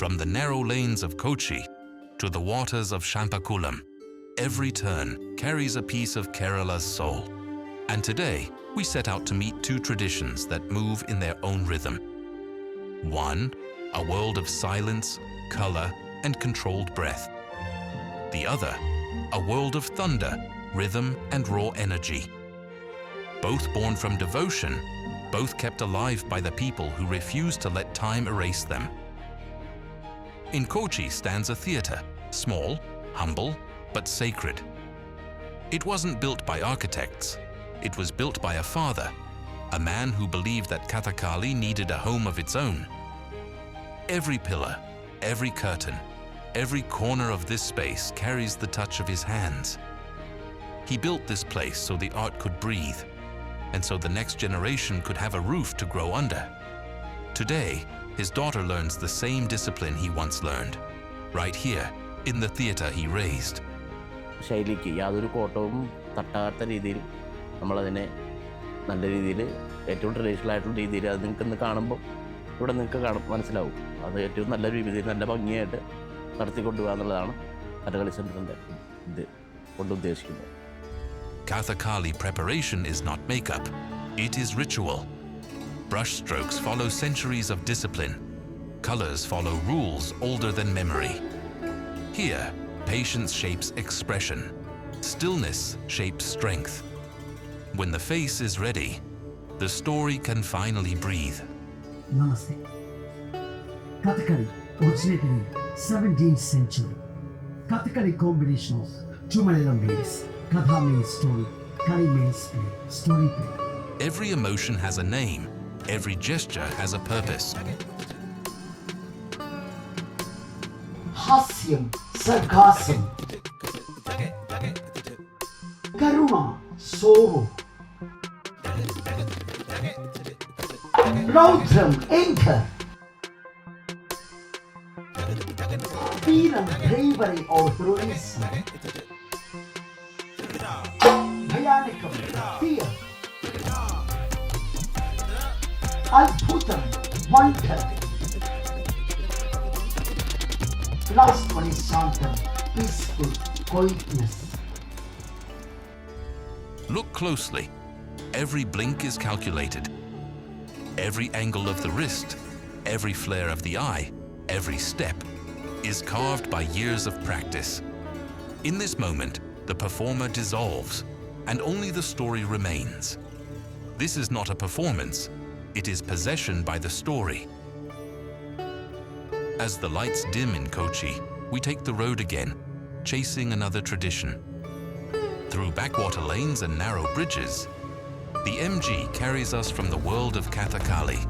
From the narrow lanes of Kochi to the waters of Champakulam, every turn carries a piece of Kerala's soul. And today, we set out to meet two traditions that move in their own rhythm. One, a world of silence, color, and controlled breath. The other, a world of thunder, rhythm, and raw energy. Both born from devotion, both kept alive by the people who refused to let time erase them. In Kochi stands a theatre, small, humble, but sacred. It wasn't built by architects. It was built by a father, a man who believed that Kathakali needed a home of its own. Every pillar, every curtain, every corner of this space carries the touch of his hands. He built this place so the art could breathe, and so the next generation could have a roof to grow under. Today, his daughter learns the same discipline he once learned, right here, in the theatre he raised. ശൈലിക്ക് യാതൊരു കോട്ടവും തട്ടാത്ത രീതിയിൽ നമ്മളതിനെ നല്ല രീതിയിൽ ഏറ്റവും traditional ആയിട്ടുള്ള രീതിയിൽ അത് നിങ്ങൾക്കിന്ന് കാണുമ്പോൾ ഇവിടെ നിങ്ങൾക്ക് മനസ്സിലാവും. അത് ഏറ്റവും നല്ല രീതിയിൽ നല്ല ഭംഗിയായിട്ട് നടത്തിക്കൊണ്ടുപോകുക എന്നുള്ളതാണ് കഥകളി സെൻ്ററിൻ്റെ ഇത് കൊണ്ട് ഉദ്ദേശിക്കുന്നത്. Kathakali preparation is not makeup, it is ritual. Brush strokes follow centuries of discipline. Colors follow rules older than memory. Here, patience shapes expression. Stillness shapes strength. When the face is ready, the story can finally breathe. Namaste. Kathakali originated in 17th century. Kathakali combination of two Malayalam words. Katha means story, Kali means play, story play. Every emotion has a name. Every gesture has a purpose. Hasyam, sarcasm, karuna, sorrow, raudram, anger, veeram, bravery or heroism, bhayanikam, fear, adbhutam, wonder. Last one is shantam, peaceful, quietness. Look closely. Every blink is calculated. Every angle of the wrist, every flare of the eye, every step is carved by years of practice. In this moment, the performer dissolves, and only the story remains. This is not a performance, it is possession by the story. As the lights dim in Kochi, we take the road again, chasing another tradition. Through backwater lanes and narrow bridges, the MG carries us from the world of Kathakali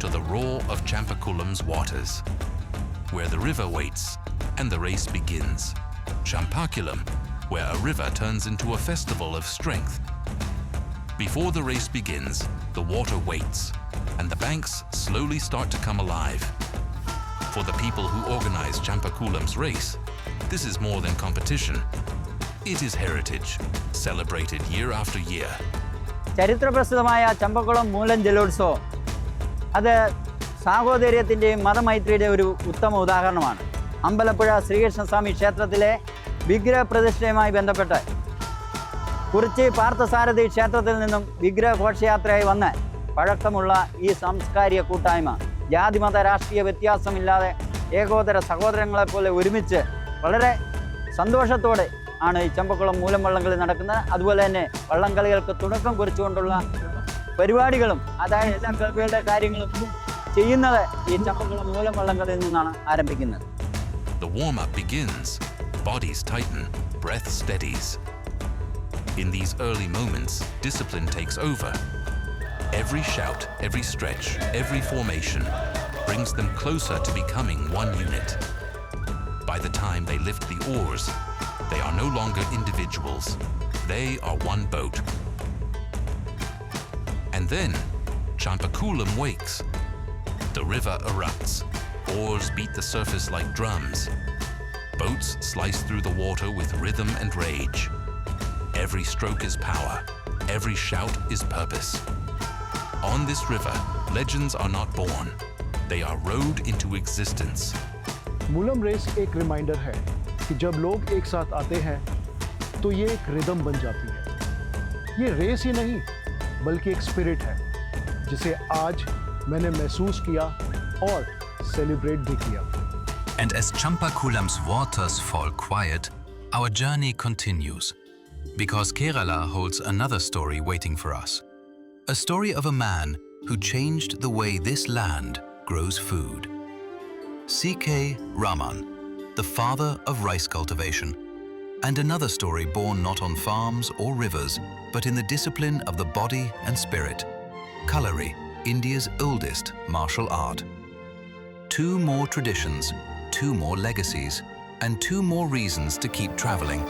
to the roar of Champakulam's waters, where the river waits and the race begins. Champakulam, where a river turns into a festival of strength. Before the race begins, the water waits, and the banks slowly start to come alive. For the people who organize Champakulam's race, this is more than competition. It is heritage, celebrated year after year. ചരിത്രപ്രസിദ്ധമായ ചമ്പക്കുളം മൂലം ജലോത്സവം അത് സാഹോദര്യത്തിൻ്റെയും മതമൈത്രിയുടെയും ഒരു ഉത്തമ ഉദാഹരണമാണ്. അമ്പലപ്പുഴ ശ്രീകൃഷ്ണസ്വാമി ക്ഷേത്രത്തിലെ വിഗ്രഹപ്രതിഷ്ഠയുമായി ബന്ധപ്പെട്ട് കുറിച്ചി പാർത്ഥസാരഥി ക്ഷേത്രത്തിൽ നിന്നും വിഗ്രഹ ഘോഷയാത്രയായി വന്ന് പഴക്കമുള്ള ഈ സാംസ്കാരിക കൂട്ടായ്മ ജാതിമത രാഷ്ട്രീയ വ്യത്യാസമില്ലാതെ ഏകോദര സഹോദരങ്ങളെപ്പോലെ ഒരുമിച്ച് വളരെ സന്തോഷത്തോടെ ആണ് ഈ ചമ്പക്കുളം മൂലം വള്ളംകളി നടക്കുന്നത്. അതുപോലെ തന്നെ വള്ളംകളികൾക്ക് തുടക്കം കുറിച്ചുകൊണ്ടുള്ള പരിപാടികളും അതായത് എല്ലാ ക്ലബുകളുടെ കാര്യങ്ങളും ചെയ്യുന്നത് ഈ ചമ്പക്കുളം മൂലം വള്ളംകളിയിൽ നിന്നാണ് ആരംഭിക്കുന്നത്. The warm-up begins. Bodies tighten, breath steadies. In these early moments, discipline takes over. Every shout, every stretch, every formation brings them closer to becoming one unit. By the time they lift the oars, they are no longer individuals. They are one boat. And then, Champakulam wakes. The river erupts. Oars beat the surface like drums. Boats slice through the water with rhythm and rage. Every stroke is power. Every shout is purpose. On this river, legends are not born. They are rowed into existence. Moolam race एक reminder है कि जब लोग एक साथ आते हैं तो ये एक रिदम बन जाती है। ये रेस ही नहीं बल्कि एक स्पिरिट है जिसे आज मैंने महसूस किया और सेलिब्रेट भी किया। And as Champakulam's waters fall quiet, our journey continues. Because Kerala holds another story waiting for us. A story of a man who changed the way this land grows food. C.K. Raman, the father of rice cultivation. And another story born not on farms or rivers, but in the discipline of the body and spirit. Kathakali, India's oldest martial art. 2 more traditions, 2 more legacies, and 2 more reasons to keep traveling.